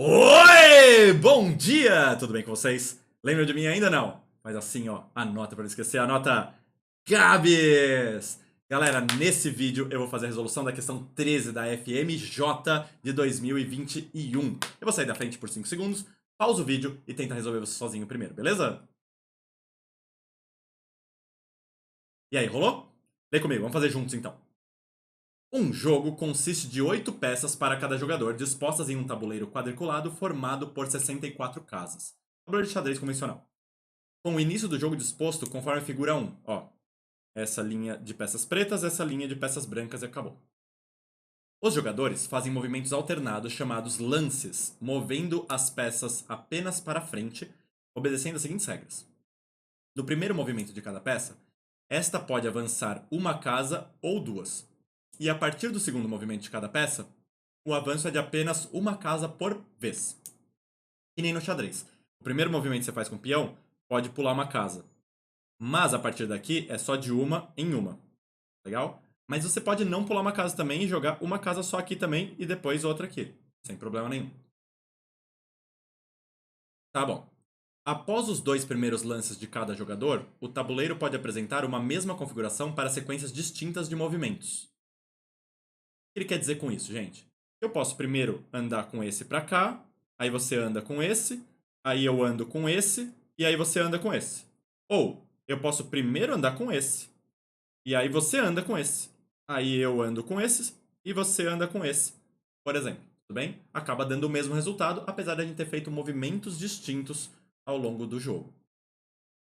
Oi! Bom dia! Tudo bem com vocês? Lembram de mim ainda não? Mas assim, ó, anota para não esquecer, anota Gabs! Galera, nesse vídeo eu vou fazer a resolução da questão 13 da FMJ de 2021. Eu vou sair da frente por 5 segundos, pausa o vídeo e tenta resolver você sozinho primeiro, beleza? E aí, rolou? Vem comigo, vamos fazer juntos então. Um jogo consiste de 8 peças para cada jogador, dispostas em um tabuleiro quadriculado formado por 64 casas. Tabuleiro de xadrez convencional. Com o início do jogo disposto conforme a figura 1. Ó, essa linha de peças pretas, essa linha de peças brancas e acabou. Os jogadores fazem movimentos alternados chamados lances, movendo as peças apenas para frente, obedecendo as seguintes regras. No primeiro movimento de cada peça, esta pode avançar uma casa ou duas. E a partir do segundo movimento de cada peça, o avanço é de apenas uma casa por vez. E nem no xadrez. O primeiro movimento que você faz com o peão pode pular uma casa. Mas a partir daqui é só de uma em uma. Legal? Mas você pode não pular uma casa também e jogar uma casa só aqui também e depois outra aqui. Sem problema nenhum. Tá bom. Após os dois primeiros lances de cada jogador, o tabuleiro pode apresentar uma mesma configuração para sequências distintas de movimentos. O que ele quer dizer com isso, gente? Eu posso primeiro andar com esse pra cá, aí você anda com esse, aí eu ando com esse, e aí você anda com esse. Ou eu posso primeiro andar com esse, e aí você anda com esse. Aí eu ando com esses e você anda com esse. Por exemplo, tudo bem? Acaba dando o mesmo resultado, apesar de a gente ter feito movimentos distintos ao longo do jogo.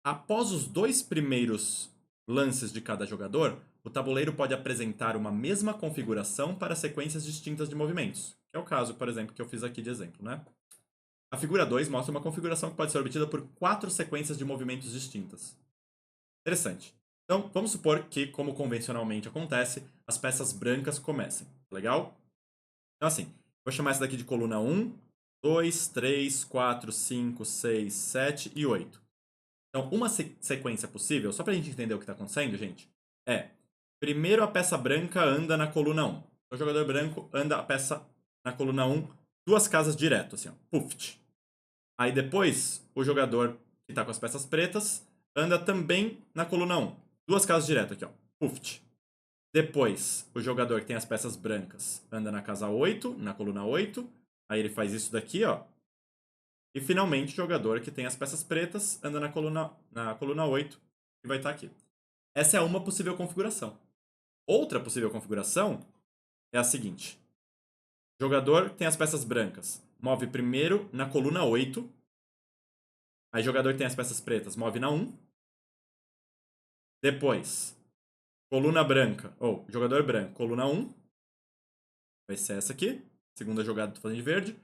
Após os dois primeiros lances de cada jogador, o tabuleiro pode apresentar uma mesma configuração para sequências distintas de movimentos. Que é o caso, por exemplo, que eu fiz aqui de exemplo, né? A figura 2 mostra uma configuração que pode ser obtida por 4 sequências de movimentos distintas. Interessante. Então, vamos supor que, como convencionalmente acontece, as peças brancas comecem. Legal? Então, assim, vou chamar essa daqui de coluna 1, 2, 3, 4, 5, 6, 7 e 8. Então, uma sequência possível, só pra gente entender o que tá acontecendo, gente, é: primeiro a peça branca anda na coluna 1. O jogador branco anda a peça na coluna 1, duas casas direto, assim, ó. Puft. Aí depois, o jogador que tá com as peças pretas anda também na coluna 1. Duas casas direto aqui, ó. Puft. Depois, o jogador que tem as peças brancas anda na casa 8, na coluna 8. Aí ele faz isso daqui, ó. E finalmente, o jogador que tem as peças pretas anda na coluna 8 e vai estar aqui. Essa é uma possível configuração. Outra possível configuração é a seguinte: o jogador tem as peças brancas, move primeiro na coluna 8. Aí, o jogador que tem as peças pretas move na 1. Depois, coluna branca, ou jogador branco, coluna 1. Vai ser essa aqui. Segunda jogada, tô fazendo de verde.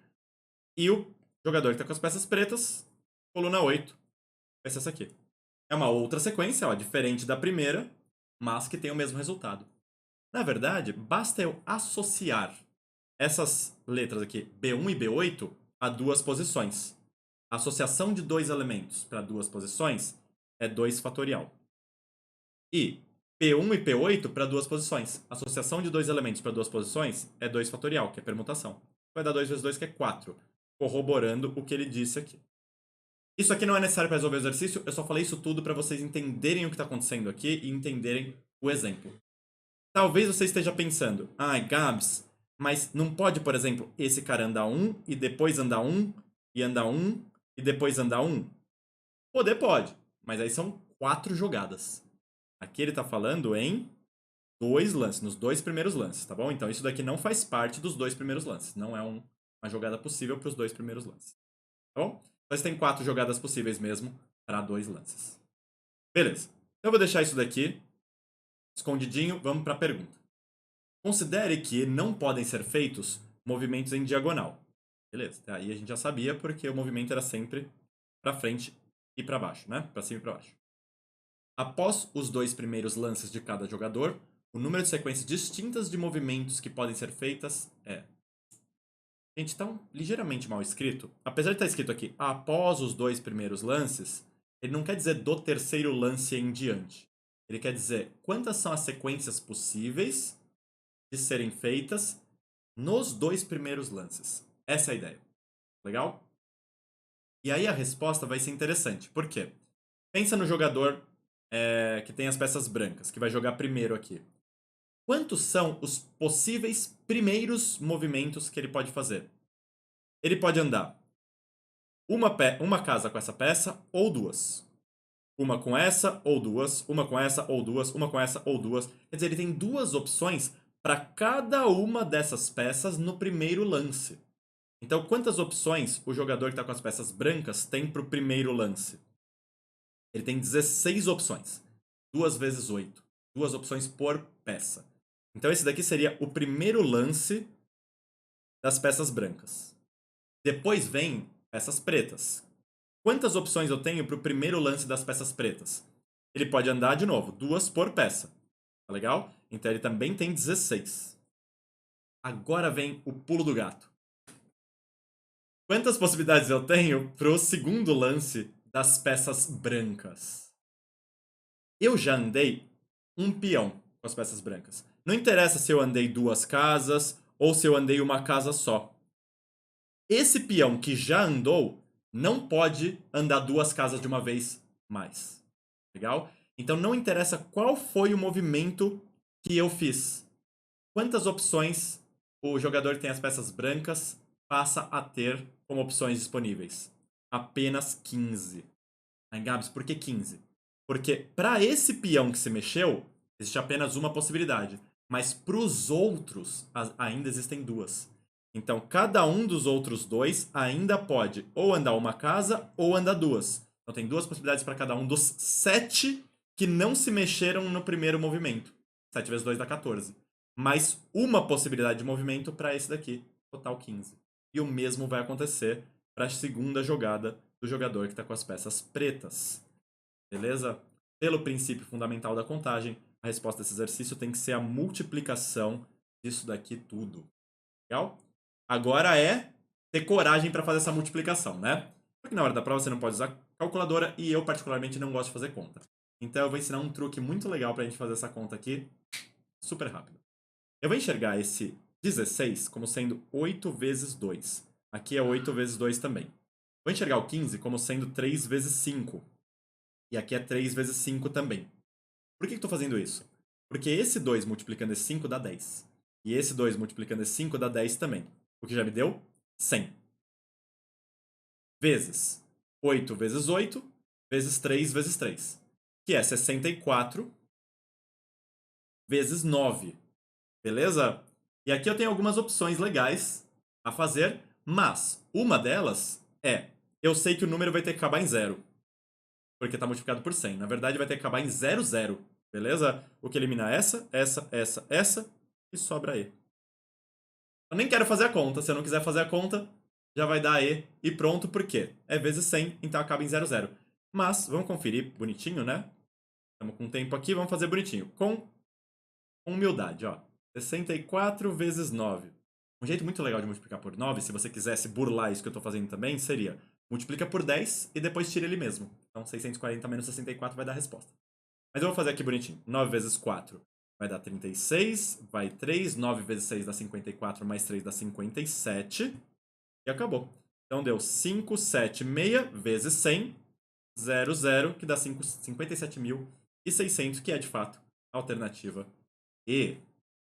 E o jogador que está com as peças pretas, coluna 8. Vai ser essa aqui. É uma outra sequência, ó, diferente da primeira, mas que tem o mesmo resultado. Na verdade, basta eu associar essas letras aqui, B1 e B8, a duas posições. A associação de dois elementos para duas posições é 2 fatorial. E P1 e P8 para duas posições. A associação de dois elementos para duas posições é 2 fatorial, que é permutação. Vai dar 2 vezes 2, que é 4, corroborando o que ele disse aqui. Isso aqui não é necessário para resolver o exercício, eu só falei isso tudo para vocês entenderem o que está acontecendo aqui e entenderem o exemplo. Talvez você esteja pensando: ai, Gabs, mas não pode, por exemplo, esse cara andar 1 e depois andar 1 e andar 1 e depois andar 1? Poder pode, mas aí são 4 jogadas. Aqui ele está falando em 2 lances, nos 2 primeiros lances, tá bom? Então isso daqui não faz parte dos 2 primeiros lances, não é uma jogada possível para os 2 primeiros lances, tá bom? Mas tem 4 jogadas possíveis mesmo para 2 lances. Beleza. Então eu vou deixar isso daqui escondidinho, vamos para a pergunta. Considere que não podem ser feitos movimentos em diagonal. Beleza, aí a gente já sabia porque o movimento era sempre para frente e para baixo, né? Para cima e para baixo. Após os 2 primeiros lances de cada jogador, o número de sequências distintas de movimentos que podem ser feitas é... Gente, está ligeiramente mal escrito. Apesar de estar escrito aqui, após os 2 primeiros lances, ele não quer dizer do terceiro lance em diante. Ele quer dizer quantas são as sequências possíveis de serem feitas nos 2 primeiros lances. Essa é a ideia. Legal? E aí a resposta vai ser interessante. Por quê? Pensa no jogador que tem as peças brancas, que vai jogar primeiro aqui. Quantos são os possíveis primeiros movimentos que ele pode fazer? Ele pode andar uma casa com essa peça ou duas. Uma com essa ou duas, uma com essa ou duas, uma com essa ou duas. Quer dizer, ele tem duas opções para cada uma dessas peças no primeiro lance. Então, quantas opções o jogador que está com as peças brancas tem para o primeiro lance? Ele tem 16 opções. 2 vezes 8. Duas opções por peça. Então, esse daqui seria o primeiro lance das peças brancas. Depois vem peças pretas. Quantas opções eu tenho para o primeiro lance das peças pretas? Ele pode andar de novo, duas por peça. Tá legal? Então ele também tem 16. Agora vem o pulo do gato. Quantas possibilidades eu tenho para o segundo lance das peças brancas? Eu já andei um peão com as peças brancas. Não interessa se eu andei duas casas ou se eu andei uma casa só. Esse peão que já andou não pode andar duas casas de uma vez mais. Legal? Então não interessa qual foi o movimento que eu fiz. Quantas opções o jogador que tem as peças brancas passa a ter como opções disponíveis? Apenas 15. Aí, Gabs, por que 15? Porque para esse peão que se mexeu, existe apenas uma possibilidade. Mas para os outros, ainda existem duas. Então, cada um dos outros dois ainda pode ou andar uma casa ou andar duas. Então, tem duas possibilidades para cada um dos 7 que não se mexeram no primeiro movimento. 7 vezes 2 dá 14. Mais uma possibilidade de movimento para esse daqui, total 15. E o mesmo vai acontecer para a segunda jogada do jogador que está com as peças pretas. Beleza? Pelo princípio fundamental da contagem, a resposta desse exercício tem que ser a multiplicação disso daqui tudo. Legal? Agora é ter coragem para fazer essa multiplicação, né? Porque na hora da prova você não pode usar calculadora e eu particularmente não gosto de fazer conta. Então eu vou ensinar um truque muito legal para a gente fazer essa conta aqui super rápido. Eu vou enxergar esse 16 como sendo 8 vezes 2. Aqui é 8 vezes 2 também. Vou enxergar o 15 como sendo 3 vezes 5. E aqui é 3 vezes 5 também. Por que eu estou fazendo isso? Porque esse 2 multiplicando esse 5 dá 10. E esse 2 multiplicando esse 5 dá 10 também. O que já me deu 100. Vezes 8 vezes 8 vezes 3 vezes 3. Que é 64 vezes 9. Beleza? E aqui eu tenho algumas opções legais a fazer, mas uma delas é: eu sei que o número vai ter que acabar em zero, porque está multiplicado por 100. Na verdade, vai ter que acabar em 0, 0. Beleza? O que elimina essa e sobra E. Eu nem quero fazer a conta. Se eu não quiser fazer a conta, já vai dar E e pronto, por quê? É vezes 100, então acaba em 0, 0. Mas, vamos conferir bonitinho, né? Estamos com tempo aqui, vamos fazer bonitinho. Com humildade, ó. 64 vezes 9. Um jeito muito legal de multiplicar por 9, se você quisesse burlar isso que eu estou fazendo também, seria multiplica por 10 e depois tira ele mesmo. Então 640 menos 64 vai dar a resposta. Mas eu vou fazer aqui bonitinho. 9 vezes 4 vai dar 36, vai 3, 9 vezes 6 dá 54, mais 3 dá 57. E acabou. Então deu 576 vezes 100, 00, que dá 57.600, que é de fato a alternativa E.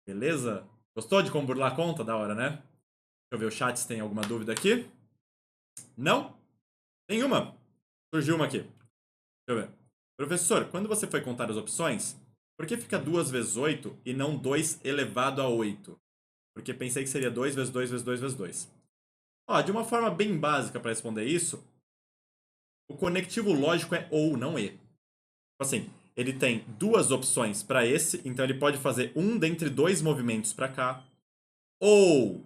Beleza? Gostou de como burlar a conta? Da hora, né? Deixa eu ver o chat se tem alguma dúvida aqui. Não? Nenhuma? Surgiu uma aqui. Deixa eu ver. Professor, quando você foi contar as opções, por que fica 2 vezes 8 e não 2 elevado a 8? Porque pensei que seria 2 vezes 2 vezes 2 vezes 2. Ó, de uma forma bem básica para responder isso, o conectivo lógico é ou, não e. Assim, ele tem duas opções para esse, então ele pode fazer um dentre dois movimentos para cá, ou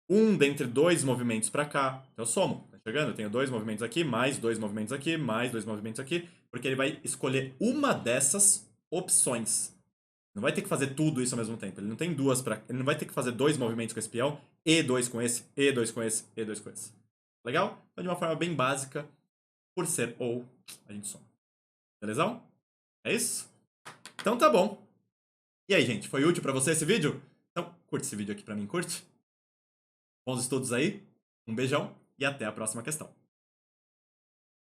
um dentre dois movimentos para cá. Então eu somo, tá chegando? Eu tenho dois movimentos aqui, mais dois movimentos aqui, mais dois movimentos aqui, porque ele vai escolher uma dessas opções. Não vai ter que fazer tudo isso ao mesmo tempo. Ele não tem duas para, ele não vai ter que fazer dois movimentos com esse peão, e dois com esse, e dois com esse, e dois com esse. Legal? Então de uma forma bem básica, por ser ou, a gente soma. Beleza? É isso? Então tá bom. E aí, gente, foi útil pra você esse vídeo? Então, curte esse vídeo aqui pra mim, curte. Bons estudos aí. Um beijão e até a próxima questão.